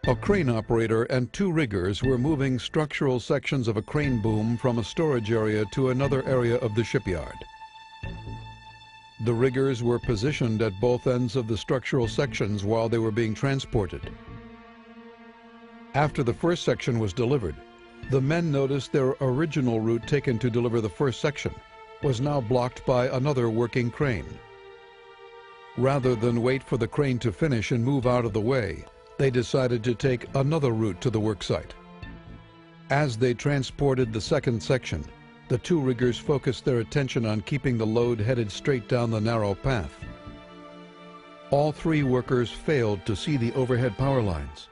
A crane operator and two riggers were moving structural sections of a crane boom from a storage area to another area of the shipyard. The riggers were positioned at both ends of the structural sections while they were being transported. After the first section was delivered, the men noticed their original route taken to deliver the first section was now blocked by another working crane. Rather than wait for the crane to finish and move out of the way, they decided to take another route to the worksite. As they transported the second section, the two riggers focused their attention on keeping the load headed straight down the narrow path. All three workers failed to see the overhead power lines.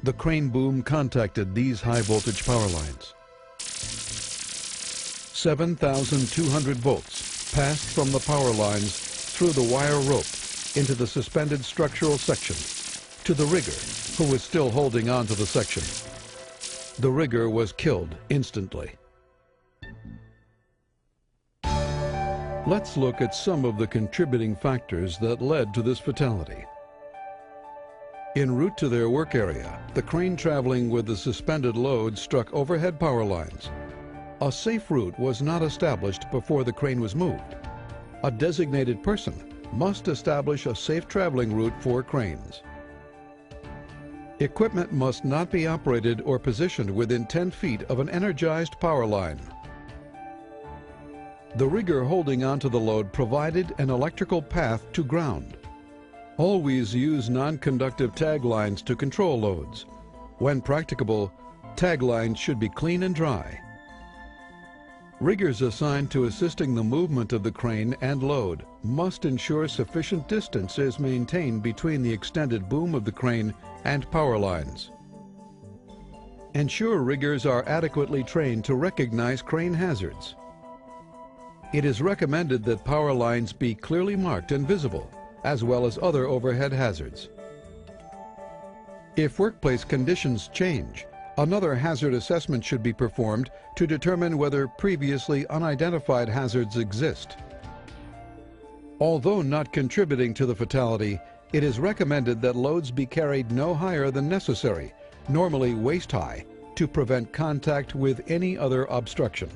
The crane boom contacted these high-voltage power lines. 7,200 volts passed from the power lines through the wire rope into the suspended structural section to the rigger, who was still holding on to the section. The rigger was killed instantly. Let's look at some of the contributing factors that led to this fatality. En route to their work area, the crane traveling with the suspended load struck overhead power lines. A safe route was not established before the crane was moved. A designated person must establish a safe traveling route for cranes. Equipment must not be operated or positioned within 10 feet of an energized power line. The rigger holding onto the load provided an electrical path to ground. Always use non-conductive tag lines to control loads. When practicable, tag lines should be clean and dry. Riggers assigned to assisting the movement of the crane and load must ensure sufficient distance is maintained between the extended boom of the crane and power lines. Ensure riggers are adequately trained to recognize crane hazards. It is recommended that power lines be clearly marked and visible, as well as other overhead hazards. If workplace conditions change, another hazard assessment should be performed to determine whether previously unidentified hazards exist. Although not contributing to the fatality, it is recommended that loads be carried no higher than necessary, normally waist high, to prevent contact with any other obstruction.